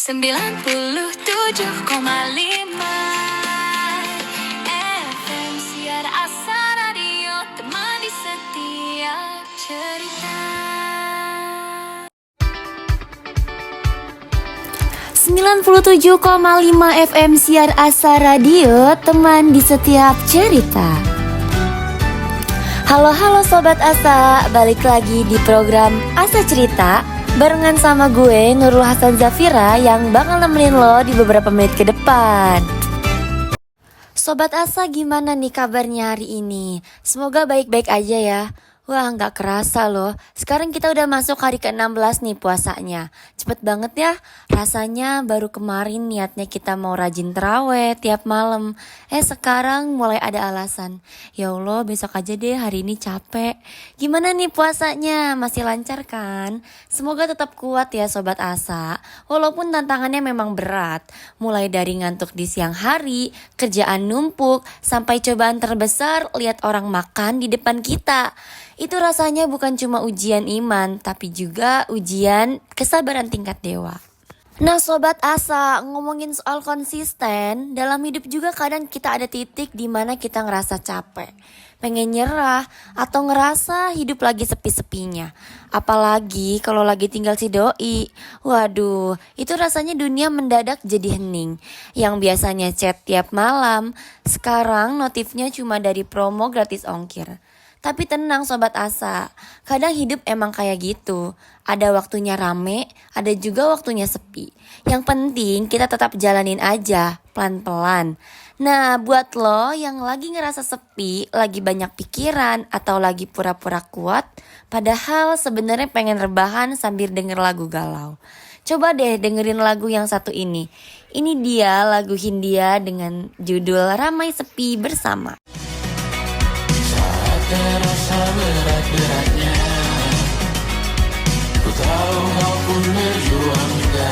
97,5 FM Siar Asa Radio, teman di setiap cerita. 97,5 FM Siar Asa Radio, teman di setiap cerita. Halo Sobat Asa, balik lagi di program Asa Cerita barengan sama gue Nurul Hasan Zafira yang bakal nemenin lo di beberapa menit ke depan. Sobat Asa, gimana nih kabarnya hari ini? Semoga baik-baik aja ya. Wah, gak kerasa loh, sekarang kita udah masuk hari ke-16 nih puasanya. Cepet banget ya, rasanya baru kemarin niatnya kita mau rajin terawih tiap malam. Sekarang mulai ada alasan. Ya Allah, besok aja deh, hari ini capek. Gimana nih puasanya, masih lancar kan? Semoga tetap kuat ya Sobat Asa. Walaupun tantangannya memang berat, mulai dari ngantuk di siang hari, kerjaan numpuk, sampai cobaan terbesar lihat orang makan di depan kita. Itu rasanya bukan cuma ujian iman, tapi juga ujian kesabaran tingkat dewa. Nah Sobat Asa, ngomongin soal konsisten, dalam hidup juga kadang kita ada titik di mana kita ngerasa capek, pengen nyerah, atau ngerasa hidup lagi sepi-sepinya. Apalagi kalau lagi tinggal si doi. Waduh, itu rasanya dunia mendadak jadi hening. Yang biasanya chat tiap malam, sekarang notifnya cuma dari promo gratis ongkir. Tapi tenang Sobat Asa, kadang hidup emang kayak gitu. Ada waktunya rame, ada juga waktunya sepi. Yang penting kita tetap jalanin aja, pelan-pelan. Nah, buat lo yang lagi ngerasa sepi, lagi banyak pikiran, atau lagi pura-pura kuat, padahal sebenarnya pengen rebahan sambil denger lagu galau. Coba deh dengerin lagu yang satu ini. Ini dia lagu Hindia dengan judul Ramai Sepi Bersama. Terasa berat-beratnya, ku tahu kau pun berjuang juga,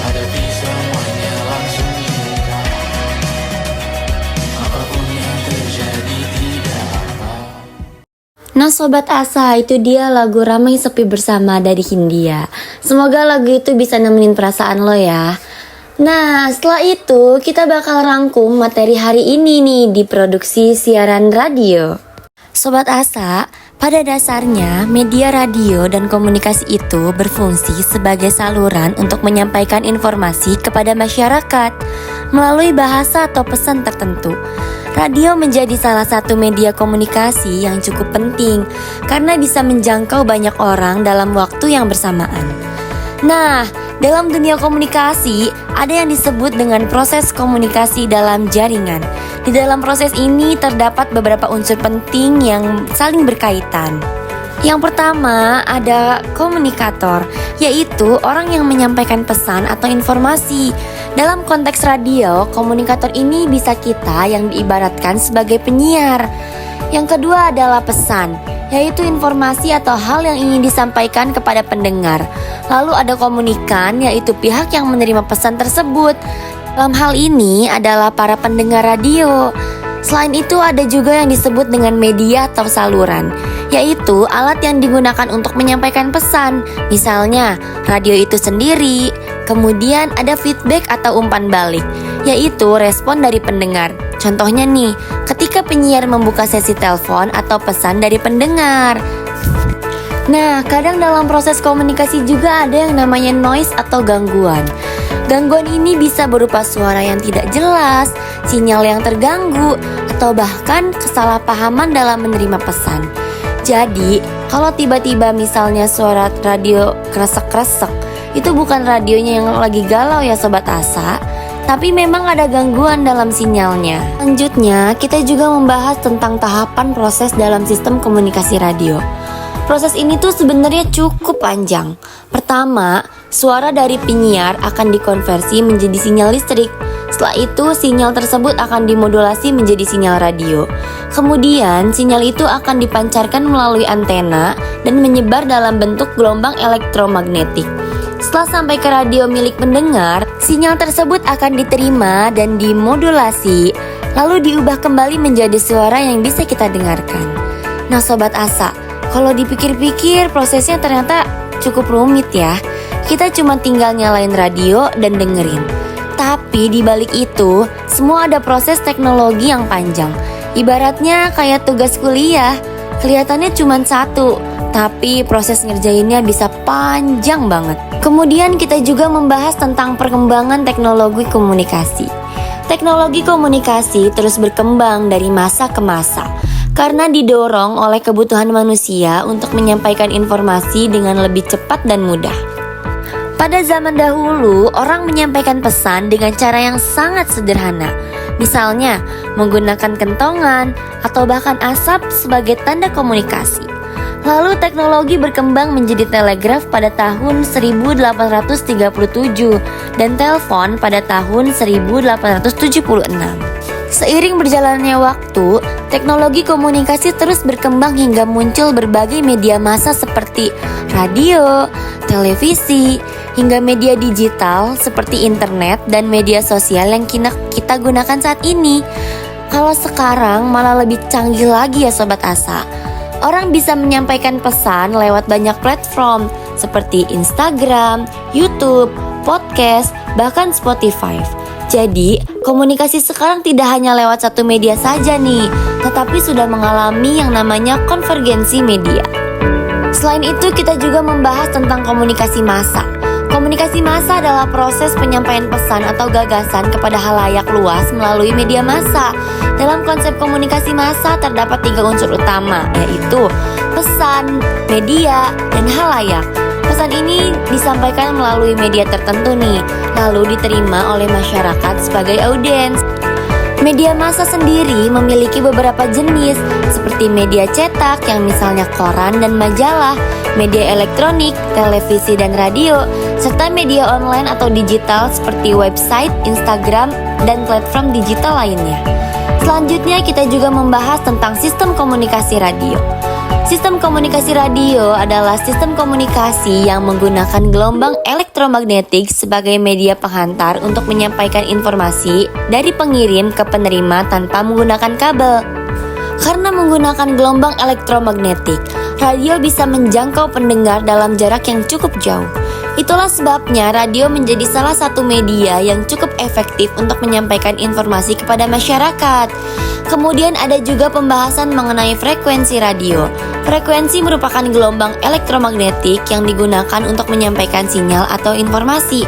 hadapi semuanya langsung dibuka, apapun yang terjadi tidak apa. Nah Sobat Asa, itu dia lagu Ramai Sepi Bersama dari Hindia. Semoga lagu itu bisa nemenin perasaan lo ya. Nah, setelah itu kita bakal rangkum materi hari ini nih di produksi siaran radio. Sobat Asa, pada dasarnya media radio dan komunikasi itu berfungsi sebagai saluran untuk menyampaikan informasi kepada masyarakat melalui bahasa atau pesan tertentu. Radio menjadi salah satu media komunikasi yang cukup penting karena bisa menjangkau banyak orang dalam waktu yang bersamaan. Nah, dalam dunia komunikasi, ada yang disebut dengan proses komunikasi dalam jaringan. Di dalam proses ini terdapat beberapa unsur penting yang saling berkaitan. Yang pertama ada komunikator, yaitu orang yang menyampaikan pesan atau informasi. Dalam konteks radio, komunikator ini bisa kita yang diibaratkan sebagai penyiar. Yang kedua adalah pesan, yaitu informasi atau hal yang ingin disampaikan kepada pendengar. Lalu ada komunikan, yaitu pihak yang menerima pesan tersebut. Dalam hal ini adalah para pendengar radio. Selain itu ada juga yang disebut dengan media atau saluran, yaitu alat yang digunakan untuk menyampaikan pesan. Misalnya radio itu sendiri. Kemudian ada feedback atau umpan balik, yaitu respon dari pendengar. Contohnya nih, ketika penyiar membuka sesi telepon atau pesan dari pendengar. Nah, kadang dalam proses komunikasi juga ada yang namanya noise atau gangguan. Gangguan ini bisa berupa suara yang tidak jelas, sinyal yang terganggu, atau bahkan kesalahpahaman dalam menerima pesan. Jadi, kalau tiba-tiba misalnya suara radio kresek-kresek, itu bukan radionya yang lagi galau ya Sobat Asa, tapi memang ada gangguan dalam sinyalnya. Selanjutnya, kita juga membahas tentang tahapan proses dalam sistem komunikasi radio. Proses ini tuh sebenarnya cukup panjang. Pertama, suara dari penyiar akan dikonversi menjadi sinyal listrik. Setelah itu, sinyal tersebut akan dimodulasi menjadi sinyal radio. Kemudian, sinyal itu akan dipancarkan melalui antena dan menyebar dalam bentuk gelombang elektromagnetik. Setelah sampai ke radio milik pendengar, sinyal tersebut akan diterima dan dimodulasi, lalu diubah kembali menjadi suara yang bisa kita dengarkan. Nah Sobat Asa, kalau dipikir-pikir prosesnya ternyata cukup rumit ya. Kita cuma tinggal nyalain radio dan dengerin. Tapi di balik itu, semua ada proses teknologi yang panjang. Ibaratnya kayak tugas kuliah, kelihatannya cuma satu, tapi proses ngerjainnya bisa panjang banget. Kemudian kita juga membahas tentang perkembangan teknologi komunikasi. Teknologi komunikasi terus berkembang dari masa ke masa karena didorong oleh kebutuhan manusia untuk menyampaikan informasi dengan lebih cepat dan mudah. Pada zaman dahulu, orang menyampaikan pesan dengan cara yang sangat sederhana. Misalnya, menggunakan kentongan atau bahkan asap sebagai tanda komunikasi. Lalu teknologi berkembang menjadi telegraf pada tahun 1837 dan telepon pada tahun 1876. Seiring berjalannya waktu, teknologi komunikasi terus berkembang hingga muncul berbagai media massa seperti radio, televisi, hingga media digital seperti internet dan media sosial yang kita gunakan saat ini. Kalau sekarang malah lebih canggih lagi ya Sobat Asa. Orang bisa menyampaikan pesan lewat banyak platform seperti Instagram, YouTube, podcast, bahkan Spotify. Jadi, komunikasi sekarang tidak hanya lewat satu media saja nih, tetapi sudah mengalami yang namanya konvergensi media. Selain itu, kita juga membahas tentang komunikasi massa. Komunikasi massa adalah proses penyampaian pesan atau gagasan kepada halayak luas melalui media massa. Dalam konsep komunikasi massa terdapat 3 unsur utama, yaitu pesan, media, dan halayak. Pesan ini disampaikan melalui media tertentu nih, lalu diterima oleh masyarakat sebagai audiens. Media massa sendiri memiliki beberapa jenis, seperti media cetak yang misalnya koran dan majalah, media elektronik, televisi dan radio, serta media online atau digital seperti website, Instagram, dan platform digital lainnya. Selanjutnya kita juga membahas tentang sistem komunikasi radio. Sistem komunikasi radio adalah sistem komunikasi yang menggunakan gelombang elektromagnetik sebagai media penghantar untuk menyampaikan informasi dari pengirim ke penerima tanpa menggunakan kabel. Karena menggunakan gelombang elektromagnetik, radio bisa menjangkau pendengar dalam jarak yang cukup jauh. Itulah sebabnya radio menjadi salah satu media yang cukup efektif untuk menyampaikan informasi kepada masyarakat. Kemudian ada juga pembahasan mengenai frekuensi radio. Frekuensi merupakan gelombang elektromagnetik yang digunakan untuk menyampaikan sinyal atau informasi.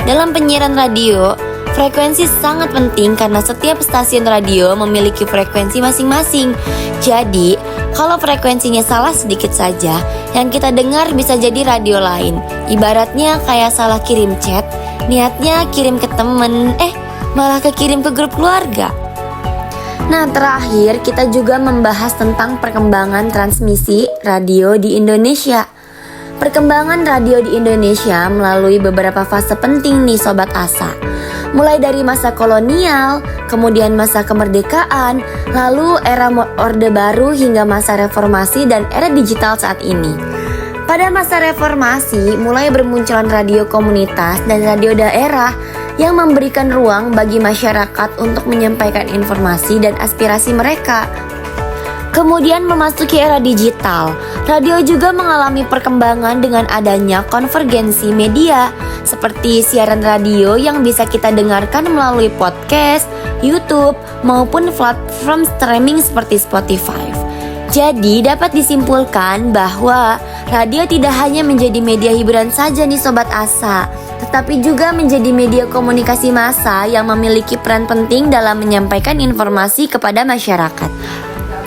Dalam penyiaran radio, frekuensi sangat penting karena setiap stasiun radio memiliki frekuensi masing-masing. Jadi, kalau frekuensinya salah sedikit saja, yang kita dengar bisa jadi radio lain. Ibaratnya kayak salah kirim chat, niatnya kirim ke temen, malah kekirim ke grup keluarga. Nah, terakhir kita juga membahas tentang perkembangan transmisi radio di Indonesia. Perkembangan radio di Indonesia melalui beberapa fase penting nih Sobat Asa. Mulai dari masa kolonial, kemudian masa kemerdekaan, lalu era Orde Baru hingga masa reformasi dan era digital saat ini. Pada masa reformasi, mulai bermunculan radio komunitas dan radio daerah yang memberikan ruang bagi masyarakat untuk menyampaikan informasi dan aspirasi mereka. Kemudian memasuki era digital, radio juga mengalami perkembangan dengan adanya konvergensi media, seperti siaran radio yang bisa kita dengarkan melalui podcast, YouTube, maupun platform streaming seperti Spotify. Jadi dapat disimpulkan bahwa radio tidak hanya menjadi media hiburan saja nih Sobat Asa, tetapi juga menjadi media komunikasi massa yang memiliki peran penting dalam menyampaikan informasi kepada masyarakat.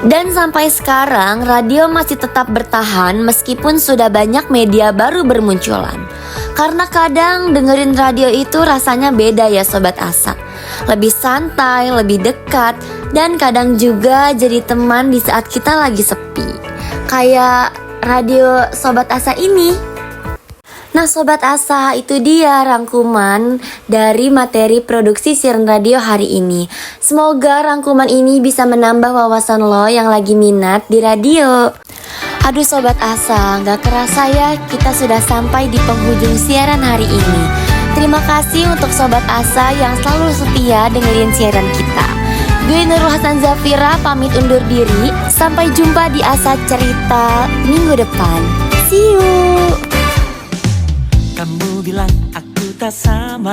Dan sampai sekarang, radio masih tetap bertahan meskipun sudah banyak media baru bermunculan. Karena kadang dengerin radio itu rasanya beda ya Sobat Asa. Lebih santai, lebih dekat, dan kadang juga jadi teman di saat kita lagi sepi. Kayak radio Sobat Asa ini. Nah Sobat Asa, itu dia rangkuman dari materi produksi siaran radio hari ini. Semoga rangkuman ini bisa menambah wawasan lo yang lagi minat di radio. Aduh Sobat Asa, gak kerasa ya kita sudah sampai di penghujung siaran hari ini. Terima kasih untuk Sobat Asa yang selalu setia dengerin siaran kita. Gue Nurul Hasan Zafira pamit undur diri. Sampai jumpa di Asa Cerita minggu depan. See you. Kamu bilang aku tak sama.